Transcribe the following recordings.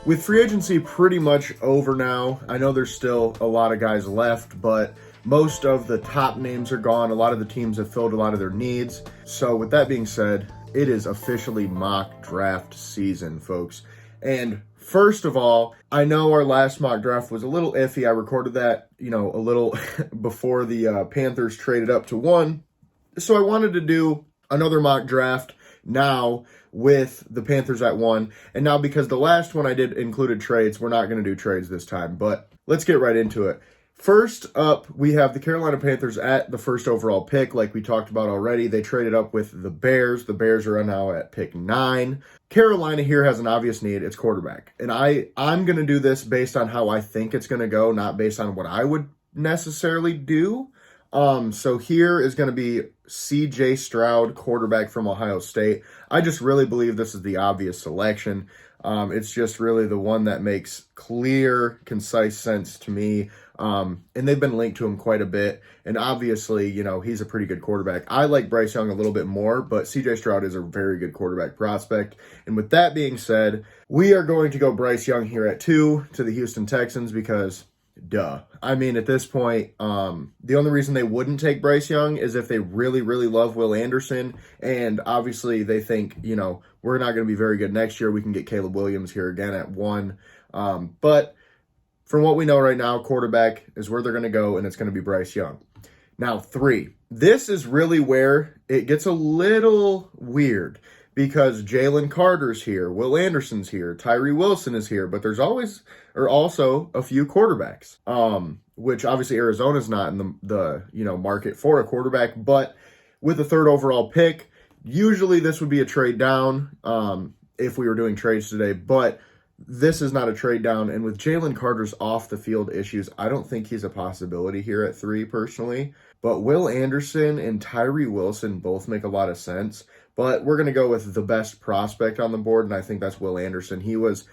With free agency pretty much over now, I know there's still a lot of guys left, but most of the top names are gone. A lot of the teams have filled a lot of their needs. So with that being said, it is officially mock draft season, folks. And first of all, I know our last mock draft was a little iffy. I recorded that, a little before the Panthers traded up to 1. So I wanted to do another mock draft now with the Panthers at 1. And now because the last one I did included trades, we're not going to do trades this time. But let's get right into it. First up, we have the Carolina Panthers at the first overall pick, like we talked about already. They traded up with the Bears. The Bears are now at pick 9. Carolina here has an obvious need. It's quarterback. And I'm going to do this based on how I think it's going to go, not based on what I would necessarily do. So here is going to be C.J. Stroud, quarterback from Ohio State. I just really believe this is the obvious selection. It's just really the one that makes clear, concise sense to me. And they've been linked to him quite a bit. And obviously, he's a pretty good quarterback. I like Bryce Young a little bit more, but C.J. Stroud is a very good quarterback prospect. And with that being said, we are going to go Bryce Young here at 2 to the Houston Texans because duh. I mean, at this point, the only reason they wouldn't take Bryce Young is if they really, really love Will Anderson. And obviously they think, we're not going to be very good next year. We can get Caleb Williams here again at 1. But from what we know right now, quarterback is where they're going to go, and it's going to be Bryce Young. Now, 3. This is really where it gets a little weird because Jalen Carter's here, Will Anderson's here, Tyree Wilson is here, but there's also a few quarterbacks, which obviously Arizona's not in the market for a quarterback, but with the 3rd overall pick, usually this would be a trade down if we were doing trades today, but this is not a trade down, and with Jalen Carter's off-the-field issues, I don't think he's a possibility here at 3 personally, but Will Anderson and Tyree Wilson both make a lot of sense, but we're going to go with the best prospect on the board, and I think that's Will Anderson. He was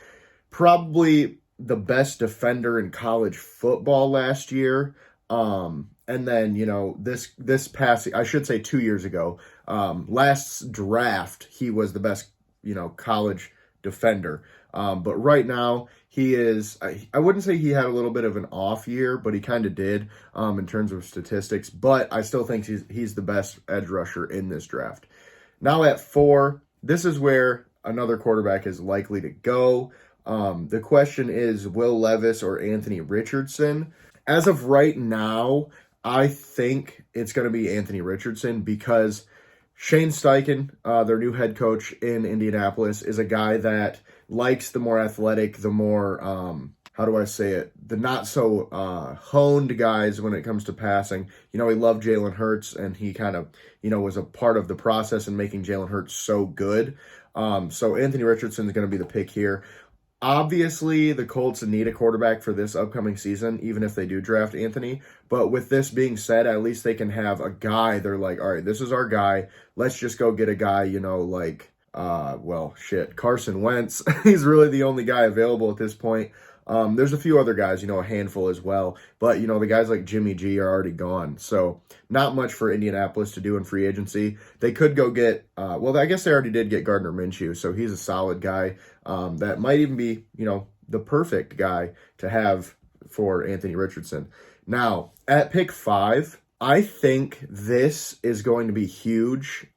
probably the best defender in college football last year, and then, this past, I should say 2 years ago, last draft, he was the best, college defender. But right now, he is, I wouldn't say he had a little bit of an off year, but he kind of did in terms of statistics. But I still think he's the best edge rusher in this draft. Now at 4, this is where another quarterback is likely to go. The question is Will Levis or Anthony Richardson. As of right now, I think it's going to be Anthony Richardson because Shane Steichen, their new head coach in Indianapolis, is a guy that likes the more athletic, the more, the not so honed guys when it comes to passing. He loved Jalen Hurts, and he kind of, was a part of the process in making Jalen Hurts so good. So Anthony Richardson is going to be the pick here. Obviously, the Colts need a quarterback for this upcoming season, even if they do draft Anthony. But with this being said, at least they can have a guy. They're like, all right, this is our guy. Let's just go get a guy, Carson Wentz. He's really the only guy available at this point. There's a few other guys, a handful as well. But, the guys like Jimmy G are already gone. So not much for Indianapolis to do in free agency. They could go get, I guess they already did get Gardner Minshew. So he's a solid guy. That might even be, the perfect guy to have for Anthony Richardson. Now, at pick 5, I think this is going to be huge.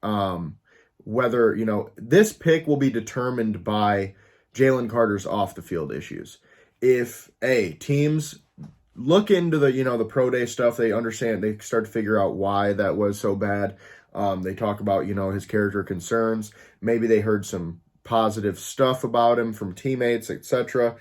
Whether, this pick will be determined by Jalen Carter's off-the-field issues. If, teams look into the pro day stuff, they understand, they start to figure out why that was so bad. They talk about, his character concerns. Maybe they heard some positive stuff about him from teammates, etc.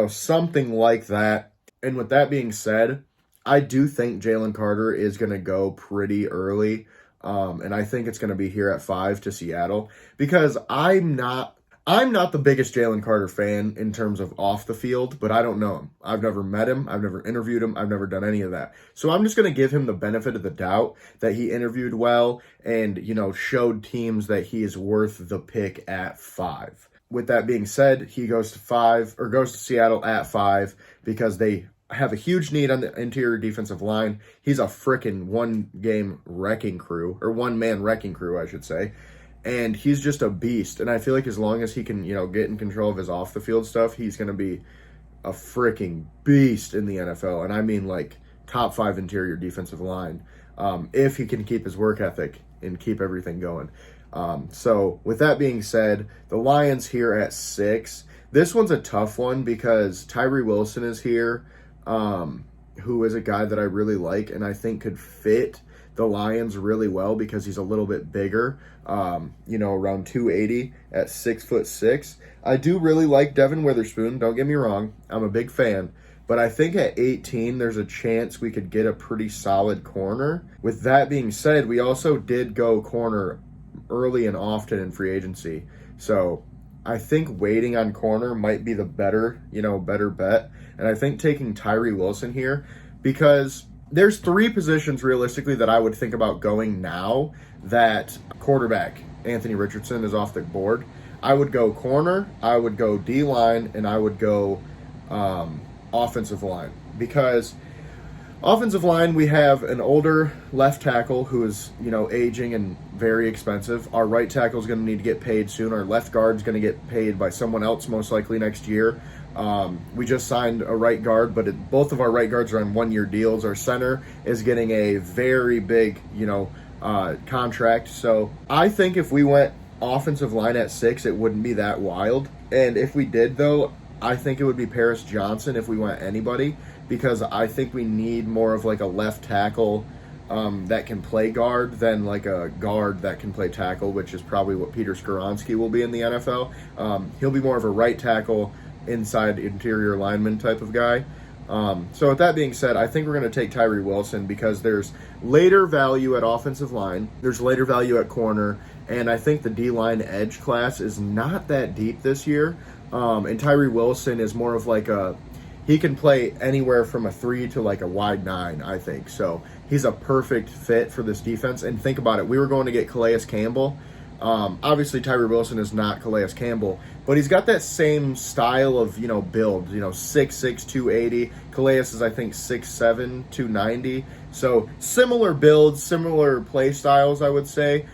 Something like that. And with that being said, I do think Jalen Carter is going to go pretty early. And I think it's going to be here at 5 to Seattle because I'm not the biggest Jalen Carter fan in terms of off the field, but I don't know him. I've never met him. I've never interviewed him. I've never done any of that. So I'm just going to give him the benefit of the doubt that he interviewed well and, showed teams that he is worth the pick at 5. With that being said, he goes to Seattle at 5 because they have a huge need on the interior defensive line. He's a frickin' one-man wrecking crew, I should say. and he's just a beast. And I feel like as long as he can, get in control of his off the field stuff, he's going to be a freaking beast in the NFL. And I mean like top 5 interior defensive line, if he can keep his work ethic and keep everything going. So with that being said, the Lions here at 6. This one's a tough one because Tyree Wilson is here, who is a guy that I really like and I think could fit the Lions really well because he's a little bit bigger, around 280 at 6'6". I do really like Devin Witherspoon, don't get me wrong. I'm a big fan. But I think at 18, there's a chance we could get a pretty solid corner. With that being said, we also did go corner early and often in free agency. So I think waiting on corner might be the better bet. And I think taking Tyree Wilson here, because there's 3 positions realistically that I would think about going now that quarterback Anthony Richardson is off the board. I would go corner, I would go D-line, and I would go offensive line, because offensive line, we have an older left tackle who is, aging and very expensive. Our right tackle is going to need to get paid soon. Our left guard is going to get paid by someone else most likely next year. We just signed a right guard, but both of our right guards are on 1-year deals. Our center is getting a very big, contract. So I think if we went offensive line at 6, it wouldn't be that wild. And if we did, though, I think it would be Paris Johnson if we went anybody, because I think we need more of like a left tackle that can play guard than like a guard that can play tackle, which is probably what Peter Skoronski will be in the NFL. He'll be more of a right tackle, inside interior lineman type of guy. So with that being said, I think we're going to take Tyree Wilson because there's later value at offensive line, there's later value at corner, and I think the D-line edge class is not that deep this year. And Tyree Wilson is more of like he can play anywhere from a 3 to like a wide 9, I think. So he's a perfect fit for this defense. And think about it, we were going to get Calais Campbell. Obviously Tyree Wilson is not Calais Campbell, but he's got that same style of, build, 6'6", 280. Calais is, I think, 6'7", 290. So similar builds, similar play styles, I would say.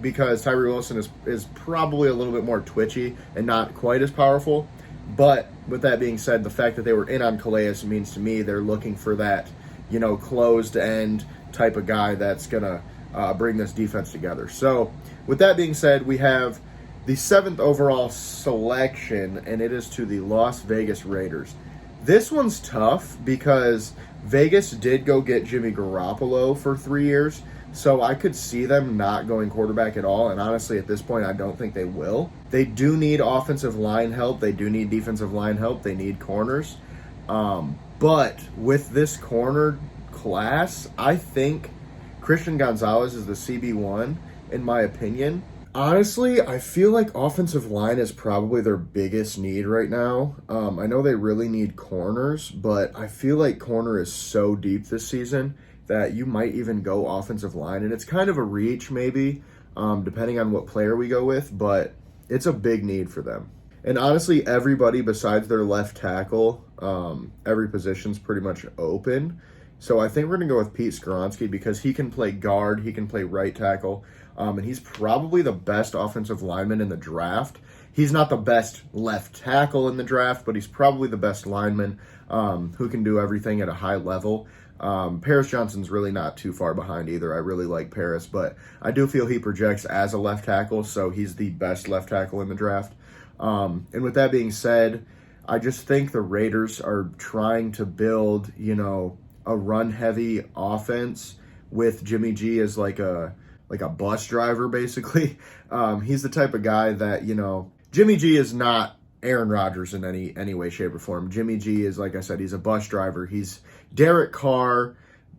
Because Tyree Wilson is probably a little bit more twitchy and not quite as powerful. But with that being said, the fact that they were in on Calais means to me they're looking for that, closed end type of guy that's going to bring this defense together. So with that being said, we have the 7th overall selection, and it is to the Las Vegas Raiders. This one's tough because Vegas did go get Jimmy Garoppolo for 3 years. So I could see them not going quarterback at all. And honestly, at this point, I don't think they will. They do need offensive line help. They do need defensive line help. They need corners. But with this corner class, I think Christian Gonzalez is the CB1, in my opinion. Honestly, I feel like offensive line is probably their biggest need right now. I know they really need corners, but I feel like corner is so deep this season that you might even go offensive line. And it's kind of a reach maybe, depending on what player we go with, but it's a big need for them. And honestly, everybody besides their left tackle, every position's pretty much open. So I think we're going to go with Pete Skoronski because he can play guard, he can play right tackle, and he's probably the best offensive lineman in the draft. He's not the best left tackle in the draft, but he's probably the best lineman who can do everything at a high level. Paris Johnson's really not too far behind either. I really like Paris, but I do feel he projects as a left tackle, so he's the best left tackle in the draft. And with that being said, I just think the Raiders are trying to build, a run-heavy offense with Jimmy G as like a bus driver, basically. He's the type of guy that, Jimmy G is not Aaron Rodgers in any way, shape, or form. Jimmy G is, like I said, he's a bus driver. He's Derek Carr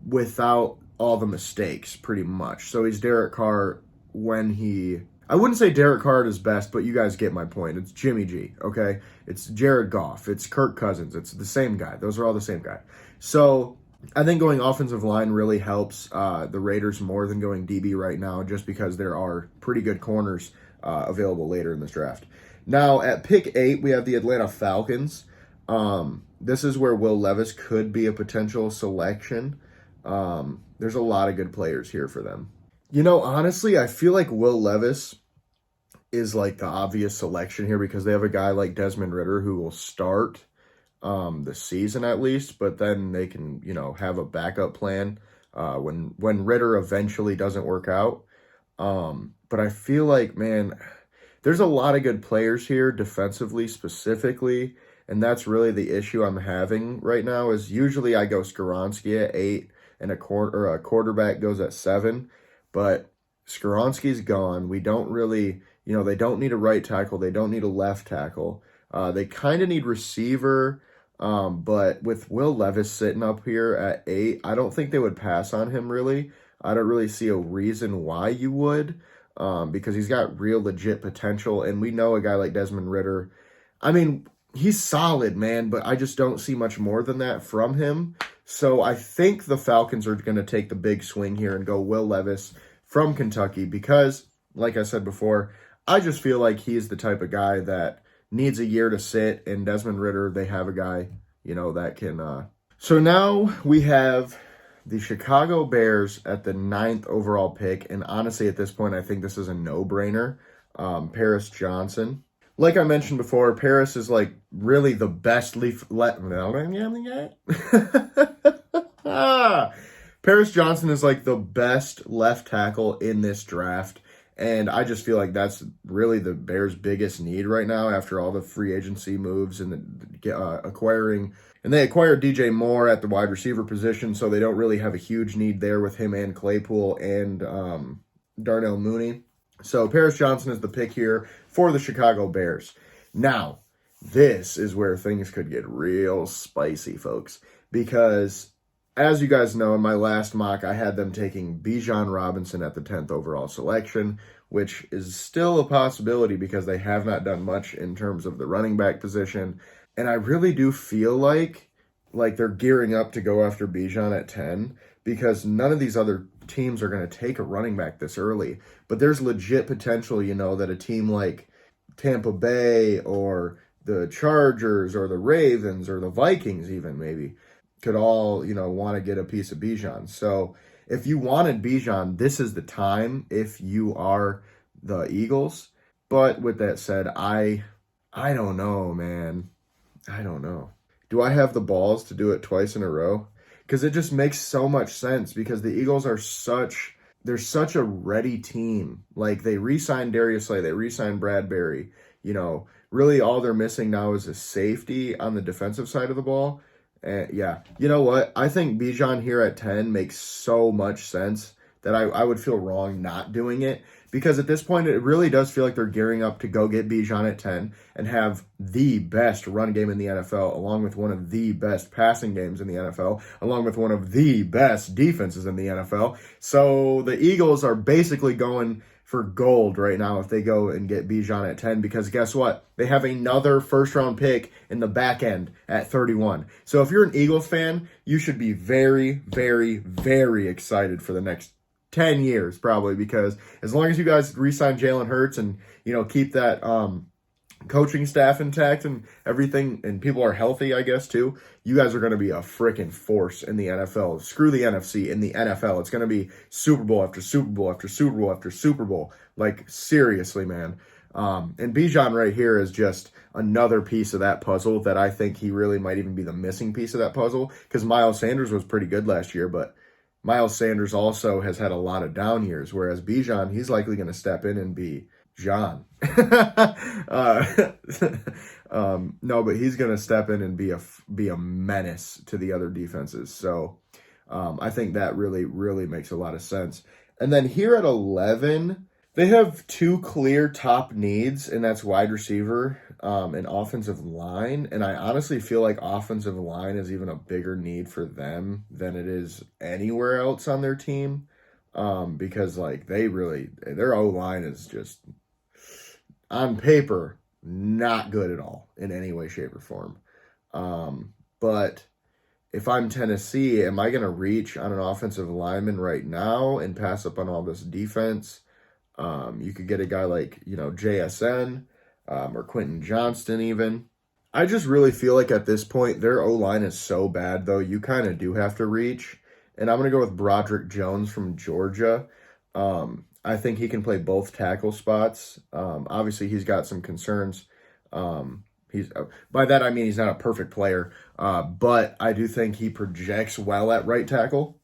without all the mistakes, pretty much. So he's Derek Carr I wouldn't say Derek Carr at his best, but you guys get my point. It's Jimmy G, okay? It's Jared Goff. It's Kirk Cousins. It's the same guy. Those are all the same guy. So I think going offensive line really helps the Raiders more than going DB right now, just because there are pretty good corners available later in this draft. Now, at pick 8, we have the Atlanta Falcons. This is where Will Levis could be a potential selection. There's a lot of good players here for them. Honestly, I feel like Will Levis is like the obvious selection here because they have a guy like Desmond Ritter who will start the season at least, but then they can, have a backup plan when Ritter eventually doesn't work out. But I feel like, man, there's a lot of good players here defensively specifically, and that's really the issue I'm having right now. Is usually I go Skoronski at 8 and a quarterback goes at 7, but Skoronski's gone. We don't really, they don't need a right tackle, they don't need a left tackle. They kind of need receiver. But with Will Levis sitting up here at 8, I don't think they would pass on him really. I don't really see a reason why you would, because he's got real legit potential, and we know a guy like Desmond Ritter. I mean, he's solid, man, but I just don't see much more than that from him. So I think the Falcons are going to take the big swing here and go Will Levis from Kentucky because, like I said before, I just feel like he's the type of guy that needs a year to sit, and Desmond Ritter, they have a guy, that can. So now we have the Chicago Bears at the 9th overall pick, and honestly, at this point, I think this is a no-brainer. Paris Johnson. Like I mentioned before, Paris is like really the best Paris Johnson is like the best left tackle in this draft. And I just feel like that's really the Bears' biggest need right now after all the free agency moves and acquiring. And they acquired DJ Moore at the wide receiver position, so they don't really have a huge need there with him and Claypool and Darnell Mooney. So Paris Johnson is the pick here for the Chicago Bears. Now, this is where things could get real spicy, folks, because as you guys know, in my last mock, I had them taking Bijan Robinson at the 10th overall selection, which is still a possibility because they have not done much in terms of the running back position. And I really do feel like they're gearing up to go after Bijan at 10 because none of these other teams are going to take a running back this early. But there's legit potential, that a team like Tampa Bay or the Chargers or the Ravens or the Vikings even maybe could all, want to get a piece of Bijan. So if you wanted Bijan, this is the time if you are the Eagles. But with that said, I don't know, man. I don't know. Do I have the balls to do it twice in a row? Because it just makes so much sense because the Eagles are they're such a ready team. Like they re-signed Darius Slay, they re-signed Bradbury. Really all they're missing now is a safety on the defensive side of the ball. Yeah, you know what? I think Bijan here at 10 makes so much sense that I would feel wrong not doing it because at this point it really does feel like they're gearing up to go get Bijan at 10 and have the best run game in the NFL along with one of the best passing games in the NFL along with one of the best defenses in the NFL. So the Eagles are basically going for gold right now if they go and get Bijan at 10 because guess what? They have another first-round pick in the back end at 31. So if you're an Eagles fan, you should be very, very, very excited for the next 10 years probably because as long as you guys re-sign Jalen Hurts and, keep that coaching staff intact and everything and people are healthy, I guess, too, you guys are going to be a freaking force in the NFL. Screw the NFC. In the NFL, it's going to be Super Bowl after Super Bowl after Super Bowl after Super Bowl. Like, seriously, man. And Bijan right here is just another piece of that puzzle that I think he really might even be the missing piece of that puzzle because Miles Sanders was pretty good last year, but Miles Sanders also has had a lot of down years, whereas Bijan, he's likely going to step in and be John. No, but he's going to step in and be a menace to the other defenses. So I think that really, really makes a lot of sense. And then here at 11, they have two clear top needs, and that's wide receiver and offensive line. And I honestly feel like offensive line is even a bigger need for them than it is anywhere else on their team. Because their O-line is just on paper, not good at all in any way, shape, or form. But if I'm Tennessee, am I going to reach on an offensive lineman right now and pass up on all this defense? You could get a guy like, JSN or Quentin Johnston even. I just really feel like at this point, their O-line is so bad, though, you kind of do have to reach. And I'm going to go with Broderick Jones from Georgia. I think he can play both tackle spots. Obviously, he's got some concerns. He's by that I mean he's not a perfect player, but I do think he projects well at right tackle,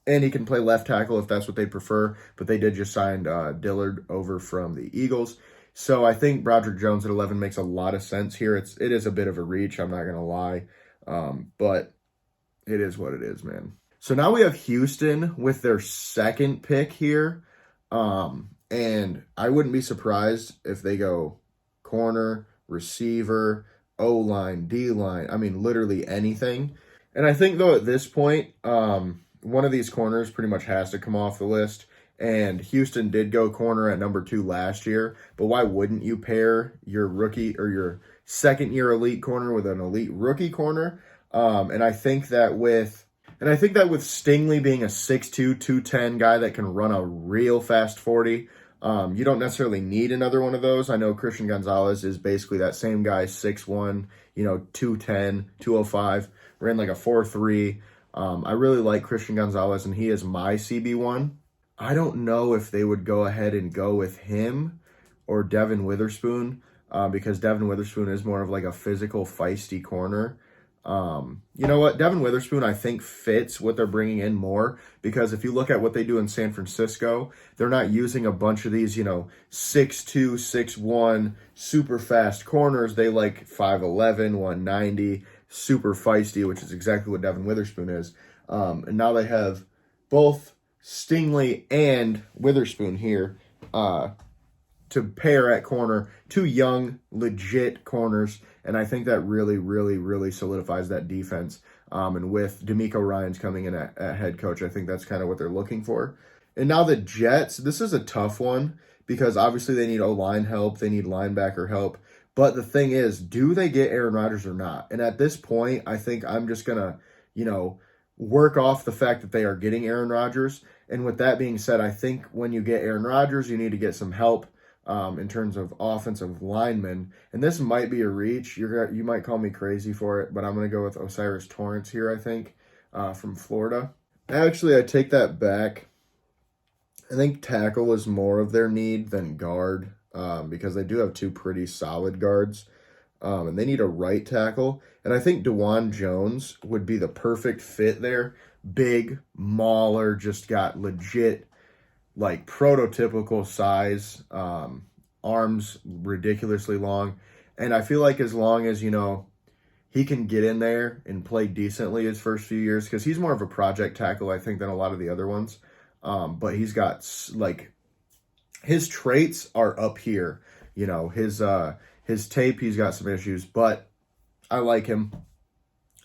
and he can play left tackle if that's what they prefer. But they did just sign Dillard over from the Eagles, so I think Broderick Jones at 11 makes a lot of sense here. It is a bit of a reach. I'm not gonna lie, but it is what it is, man. So now we have Houston with their second pick here. And I wouldn't be surprised if they go corner, receiver, O-line, D-line. I mean, literally anything. And I think, though, at this point, one of these corners pretty much has to come off the list. And Houston did go corner at number 2 last year. But why wouldn't you pair your rookie or your second-year elite corner with an elite rookie corner? And I think that with Stingley being a 6'2", 210 guy that can run a real fast 40, you don't necessarily need another one of those. I know Christian Gonzalez is basically that same guy, 6'1", 210, 205, ran like a 4'3". I really like Christian Gonzalez, and he is my CB1. I don't know if they would go ahead and go with him or Devin Witherspoon, because Devin Witherspoon is more of like a physical, feisty corner. You know what? Devin Witherspoon, I think, fits what they're bringing in more, because if you look at what they do in San Francisco, they're not using a bunch of these, 6'2", 6'1", super fast corners. They like 5'11", 190, super feisty, which is exactly what Devin Witherspoon is. And now they have both Stingley and Witherspoon here, to pair at corner, 2 young, legit corners, and I think that really, really, really solidifies that defense. And with DeMeco Ryans coming in at head coach, I think that's kind of what they're looking for. And now the Jets, this is a tough one, because obviously they need O-line help, they need linebacker help, but the thing is, do they get Aaron Rodgers or not? And at this point, I think I'm just going to, work off the fact that they are getting Aaron Rodgers. And with that being said, I think when you get Aaron Rodgers, you need to get some help in terms of offensive linemen. And this might be a reach. You might call me crazy for it, but I'm going to go with O'Cyrus Torrence here, I think, from Florida. Actually, I take that back. I think tackle is more of their need than guard, because they do have 2 pretty solid guards, and they need a right tackle. And I think DeJuan Jones would be the perfect fit there. Big, mauler, just got legit, like, prototypical size, arms ridiculously long. And I feel like as long as, he can get in there and play decently his first few years, because he's more of a project tackle, I think, than a lot of the other ones. But he's got, like, his traits are up here. His tape, he's got some issues, but I like him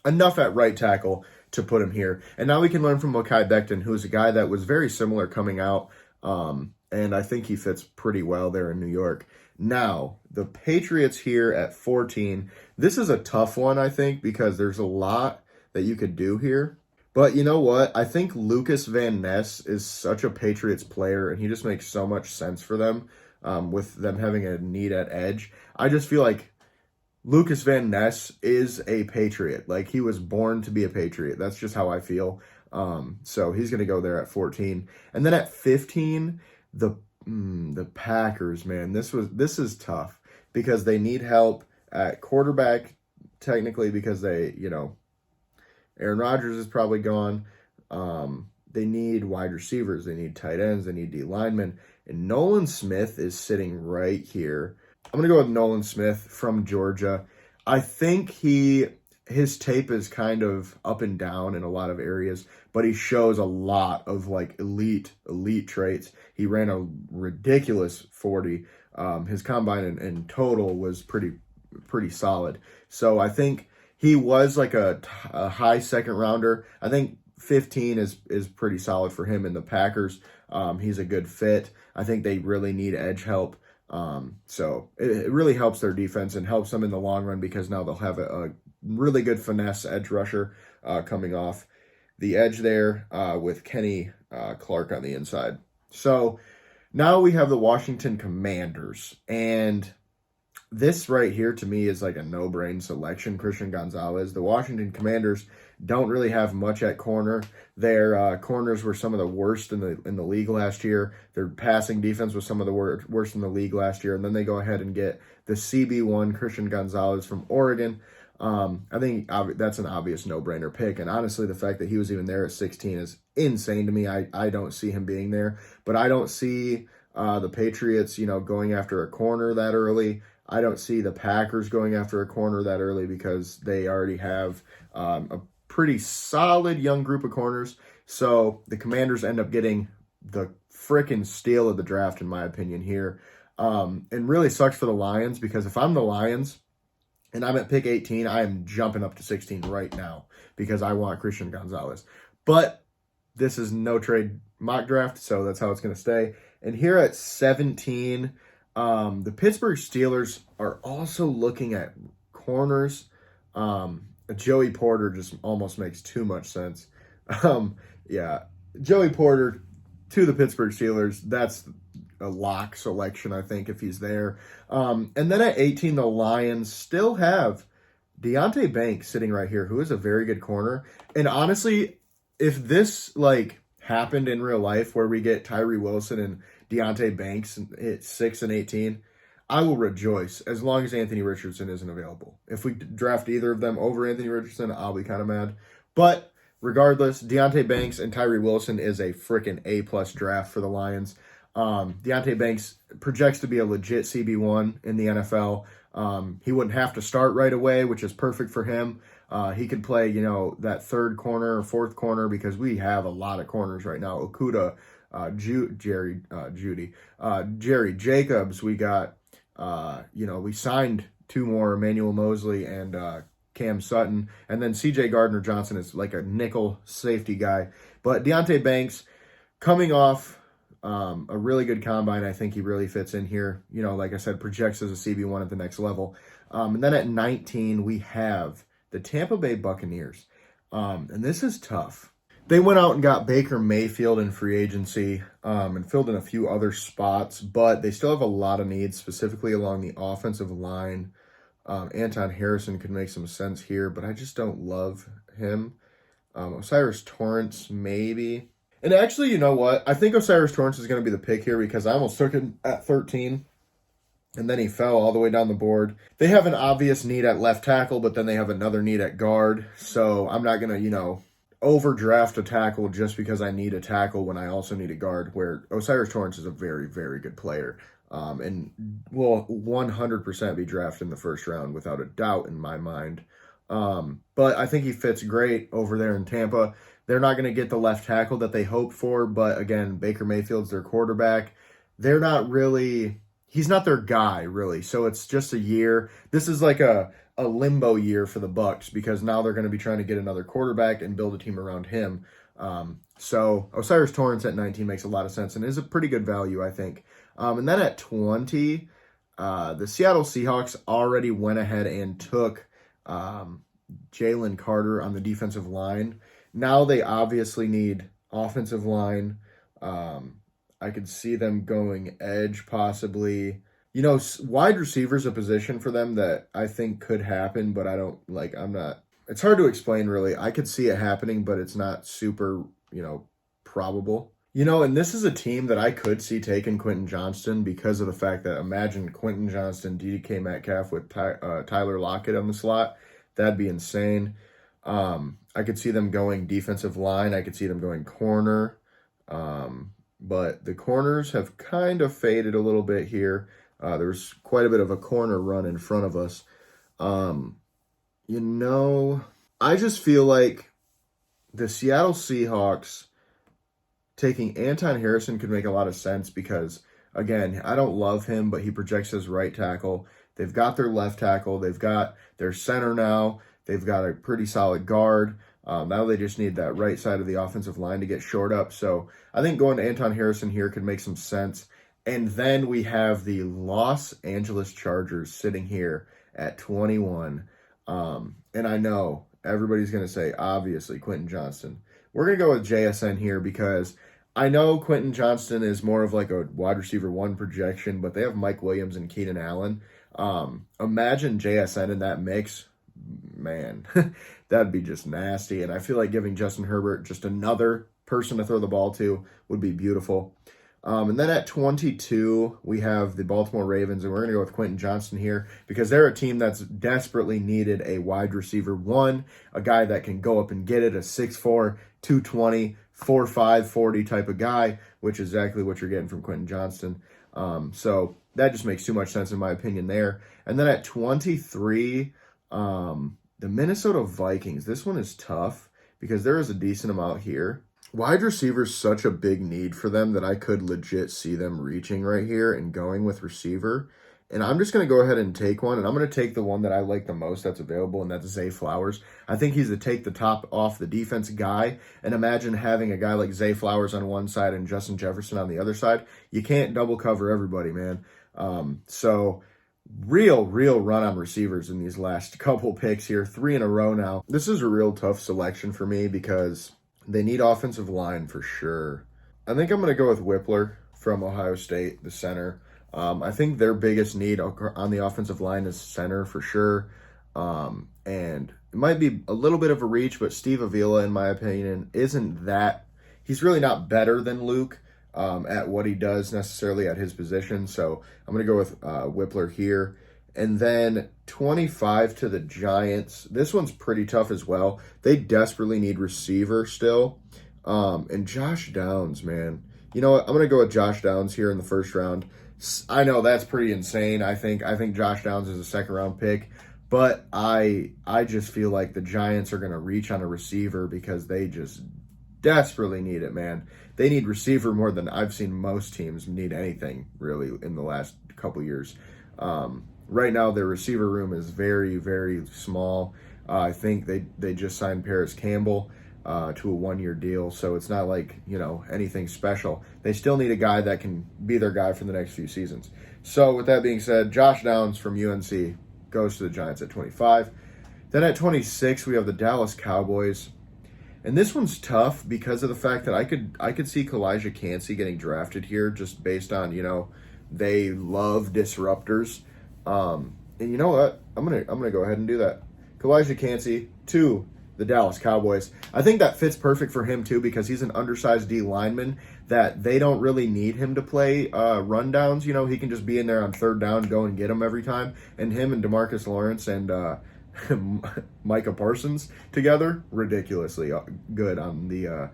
enough at right tackle to put him here. And now we can learn from Mekhi Becton, who's a guy that was very similar coming out, and I think he fits pretty well there in New York. Now, the Patriots here at 14. This is a tough one, I think, because there's a lot that you could do here. But you know what? I think Lucas Van Ness is such a Patriots player, and he just makes so much sense for them, with them having a need at edge. I just feel like Lucas Van Ness is a Patriot. Like, he was born to be a Patriot. That's just how I feel. So he's going to go there at 14. And then at 15, the Packers, man. This is tough, because they need help at quarterback, technically, because they, Aaron Rodgers is probably gone. They need wide receivers. They need tight ends. They need D linemen. And Nolan Smith is sitting right here. I'm going to go with Nolan Smith from Georgia. I think his tape is kind of up and down in a lot of areas, but he shows a lot of, like, elite traits. He ran a ridiculous 40. His combine in total was pretty solid. So I think he was like a high second rounder. I think 15 is pretty solid for him in the Packers. He's a good fit. I think they really need edge help. So it really helps their defense and helps them in the long run, because now they'll have a really good finesse edge rusher coming off the edge there with Kenny Clark on the inside. So now we have the Washington Commanders, and this right here to me is like a no-brain selection, Christian Gonzalez. The Washington Commanders don't really have much at corner. Their corners were some of the worst in the league last year. Their passing defense was some of the worst in the league last year. And then they go ahead and get the CB1 Christian Gonzalez from Oregon. I think that's an obvious no-brainer pick. And honestly, the fact that he was even there at 16 is insane to me. I don't see him being there. But I don't see the Patriots, going after a corner that early. I don't see the Packers going after a corner that early because they already have a pretty solid young group of corners. So the Commanders end up getting the freaking steal of the draft, in my opinion, here. And really sucks for the Lions because if I'm the Lions and I'm at pick 18, I am jumping up to 16 right now because I want Christian Gonzalez. But this is no trade mock draft, so that's how it's going to stay. And here at 17, the Pittsburgh Steelers are also looking at corners. Joey Porter just almost makes too much sense. Joey Porter to the Pittsburgh Steelers, that's a lock selection, I think, if he's there. And then at 18, the Lions still have Deonte Banks sitting right here, who is a very good corner. And honestly, if this happened in real life where we get Tyree Wilson and Deonte Banks at 6 and 18, I will rejoice as long as Anthony Richardson isn't available. If we draft either of them over Anthony Richardson, I'll be kind of mad. But regardless, Deonte Banks and Tyree Wilson is a freaking A+ draft for the Lions. Deonte Banks projects to be a legit CB1 in the NFL. He wouldn't have to start right away, which is perfect for him. He could play, that third corner or fourth corner because we have a lot of corners right now. Okudah, Jerry Jacobs. We got, we signed 2 more, Emmanuel Mosley and Cam Sutton. And then CJ Gardner-Johnson is like a nickel safety guy. But Deonte Banks coming off a really good combine. I think he really fits in here. Like I said, projects as a CB1 at the next level. And then at 19, we have the Tampa Bay Buccaneers. And this is tough. They went out and got Baker Mayfield in free agency and filled in a few other spots, but they still have a lot of needs, specifically along the offensive line. Anton Harrison could make some sense here, but I just don't love him. O'Cyrus Torrence, maybe. And actually, you know what? I think O'Cyrus Torrence is going to be the pick here because I almost took him at 13, and then he fell all the way down the board. They have an obvious need at left tackle, but then they have another need at guard, so I'm not going to, overdraft a tackle just because I need a tackle when I also need a guard, where O'Cyrus Torrence is a very, very good player and will 100% be drafted in the first round without a doubt in my mind. But I think he fits great over there in Tampa. They're not going to get the left tackle that they hoped for, but again, Baker Mayfield's their quarterback. He's not their guy, really, so it's just a year. This is like a limbo year for the Bucs because now they're going to be trying to get another quarterback and build a team around him. So O'Cyrus Torrence at 19 makes a lot of sense and is a pretty good value, I think. And then at 20, the Seattle Seahawks already went ahead and took Jalen Carter on the defensive line. Now they obviously need offensive line. I could see them going edge possibly. Wide receiver is a position for them that I think could happen, but it's hard to explain really. I could see it happening, but it's not super, probable. And this is a team that I could see taking Quentin Johnston because of the fact that imagine Quentin Johnston, DK Metcalf with Tyler Lockett on the slot. That'd be insane. I could see them going defensive line. I could see them going corner. But the corners have kind of faded a little bit here. There's quite a bit of a corner run in front of us. I just feel like the Seattle Seahawks taking Anton Harrison could make a lot of sense because, again, I don't love him, but he projects as right tackle. They've got their left tackle. They've got their center now. They've got a pretty solid guard. Now they just need that right side of the offensive line to get shored up. So I think going to Anton Harrison here could make some sense. And then we have the Los Angeles Chargers sitting here at 21. And I know everybody's going to say, obviously, Quentin Johnston. We're going to go with JSN here because I know Quentin Johnston is more of like a wide receiver 1 projection, but they have Mike Williams and Keenan Allen. Imagine JSN in that mix, man, that'd be just nasty. And I feel like giving Justin Herbert just another person to throw the ball to would be beautiful. And then at 22, we have the Baltimore Ravens, and we're going to go with Quentin Johnston here because they're a team that's desperately needed a wide receiver one, a guy that can go up and get it, a 6'4", 220, 4'5", 40 type of guy, which is exactly what you're getting from Quentin Johnston. So that just makes too much sense in my opinion there. And then at 23, the Minnesota Vikings. This one is tough because there is a decent amount here. Wide receiver is such a big need for them that I could legit see them reaching right here and going with receiver. And I'm just going to go ahead and take one, and I'm going to take the one that I like the most that's available, and that's Zay Flowers. I think he's the take the top off the defense guy, and imagine having a guy like Zay Flowers on one side and Justin Jefferson on the other side. You can't double cover everybody, man. So real run on receivers in these last couple picks here, 3 in a row now. This is a real tough selection for me because they need offensive line for sure. I think I'm going to go with Whippler from Ohio State, the center. I think their biggest need on the offensive line is center for sure. And it might be a little bit of a reach, but Steve Avila, in my opinion, isn't that. He's really not better than Luke at what he does necessarily at his position. So I'm going to go with Whippler here. And then 25 to the Giants. This one's pretty tough as well. They desperately need receiver still. And Josh Downs, man. You know what? I'm going to go with Josh Downs here in the first round. I know that's pretty insane. I think Josh Downs is a second-round pick. But I just feel like the Giants are going to reach on a receiver because they just desperately need it, man. They need receiver more than I've seen most teams need anything, really, in the last couple years. Right now, their receiver room is very, very small. I think they just signed Paris Campbell to a 1-year deal, so it's not like, anything special. They still need a guy that can be their guy for the next few seasons. So with that being said, Josh Downs from UNC goes to the Giants at 25. Then at 26, we have the Dallas Cowboys. And this one's tough because of the fact that I could see Kalijah Kancey getting drafted here just based on, they love disruptors. And you know what? I'm gonna go ahead and do that. Kalijah Kancey to the Dallas Cowboys. I think that fits perfect for him too because he's an undersized D lineman that they don't really need him to play rundowns. He can just be in there on third down, go and get them every time. And him and DeMarcus Lawrence and Micah Parsons together, ridiculously good on the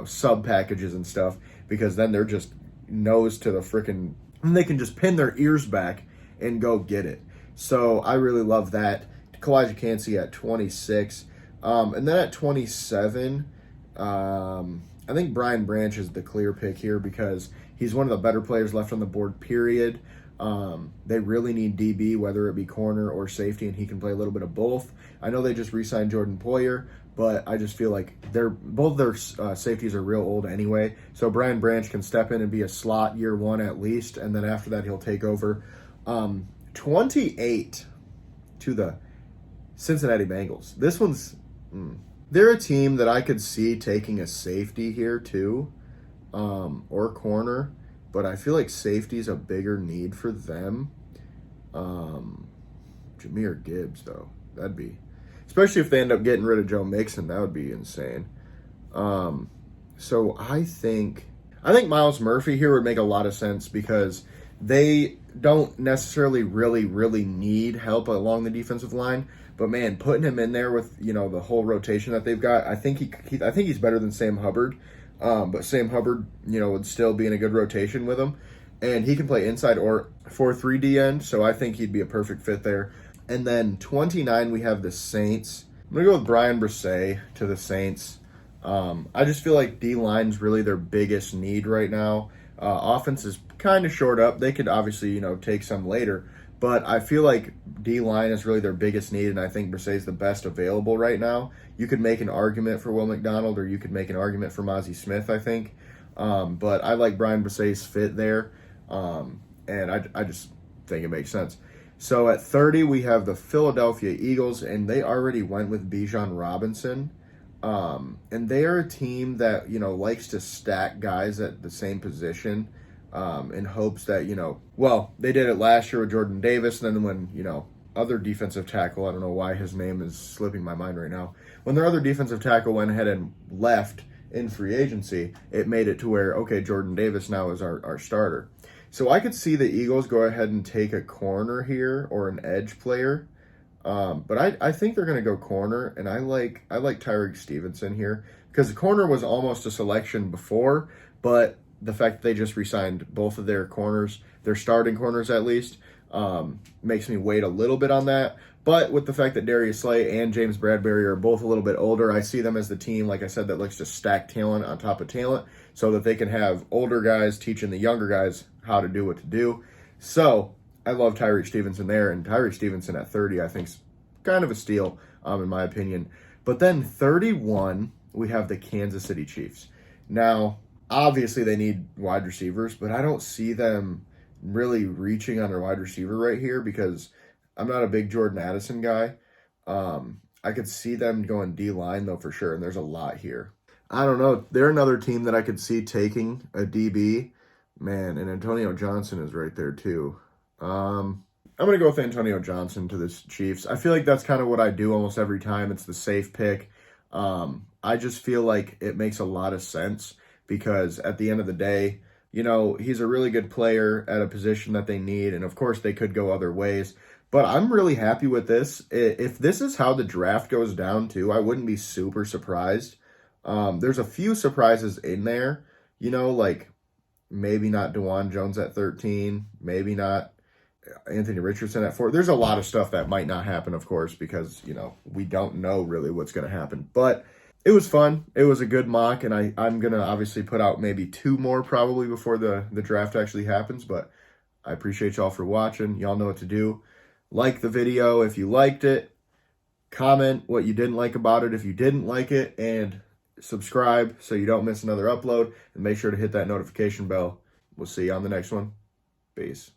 sub packages and stuff because then they're just nose to the frickin' and they can just pin their ears back and go get it. So I really love that. Kalijah Kancey at 26. And then at 27, I think Brian Branch is the clear pick here because he's one of the better players left on the board, period. They really need DB, whether it be corner or safety, and he can play a little bit of both. I know they just re-signed Jordan Poyer, but I just feel like both their safeties are real old anyway. So Brian Branch can step in and be a slot year one at least, and then after that he'll take over. 28 to the Cincinnati Bengals. This one's they're a team that I could see taking a safety here too, or corner, but I feel like safety is a bigger need for them. Jahmyr Gibbs though, that'd be, especially if they end up getting rid of Joe Mixon, that would be insane. So I think Myles Murphy here would make a lot of sense because they don't necessarily really need help along the defensive line, but man, putting him in there with the whole rotation that they've got, I think he's better than Sam Hubbard. But Sam Hubbard, would still be in a good rotation with him, and he can play inside or 4-3 end, so I think he'd be a perfect fit there. And then 29, we have the Saints. I'm gonna go with Brian Bresee to the Saints. I just feel like D-line's really their biggest need right now. Offense is kind of short up. They could obviously, take some later, but I feel like D-line is really their biggest need, and I think Bresee's the best available right now. You could make an argument for Will McDonald, or you could make an argument for Mozzie Smith, I think. But I like Brian Bresee's fit there, and I just think it makes sense. So at 30, we have the Philadelphia Eagles, and they already went with Bijan Robinson. And they are a team that, likes to stack guys at the same position. in hopes that, they did it last year with Jordan Davis. And then when, other defensive tackle, I don't know why his name is slipping my mind right now. When their other defensive tackle went ahead and left in free agency, it made it to where, okay, Jordan Davis now is our starter. So I could see the Eagles go ahead and take a corner here or an edge player. But I think they're going to go corner, and I like Tyreek Stevenson here because the corner was almost a selection before, but the fact that they just re-signed both of their corners, their starting corners at least, makes me wait a little bit on that. But with the fact that Darius Slay and James Bradbury are both a little bit older, I see them as the team, like I said, that likes to stack talent on top of talent so that they can have older guys teaching the younger guys how to do what to do. So I love Tyreek Stevenson there, and Tyreek Stevenson at 30 I think is kind of a steal, in my opinion. But then 31, we have the Kansas City Chiefs. Now, obviously they need wide receivers, but I don't see them really reaching on their wide receiver right here because I'm not a big Jordan Addison guy. I could see them going D-line, though, for sure, and there's a lot here. I don't know. They're another team that I could see taking a DB. Man, and Antonio Johnson is right there, too. I'm going to go with Antonio Johnson to the Chiefs. I feel like that's kind of what I do almost every time. It's the safe pick. I just feel like it makes a lot of sense because at the end of the day, he's a really good player at a position that they need, and of course they could go other ways. But I'm really happy with this. If this is how the draft goes down, too, I wouldn't be super surprised. There's a few surprises in there, like maybe not DeJuan Jones at 13, maybe not Anthony Richardson at 4. There's a lot of stuff that might not happen, of course, because, we don't know really what's going to happen. But it was fun. It was a good mock, and I'm going to obviously put out maybe 2 more probably before the draft actually happens. But I appreciate y'all for watching. Y'all know what to do. Like the video if you liked it. Comment what you didn't like about it if you didn't like it. And subscribe so you don't miss another upload. And make sure to hit that notification bell. We'll see you on the next one. Peace.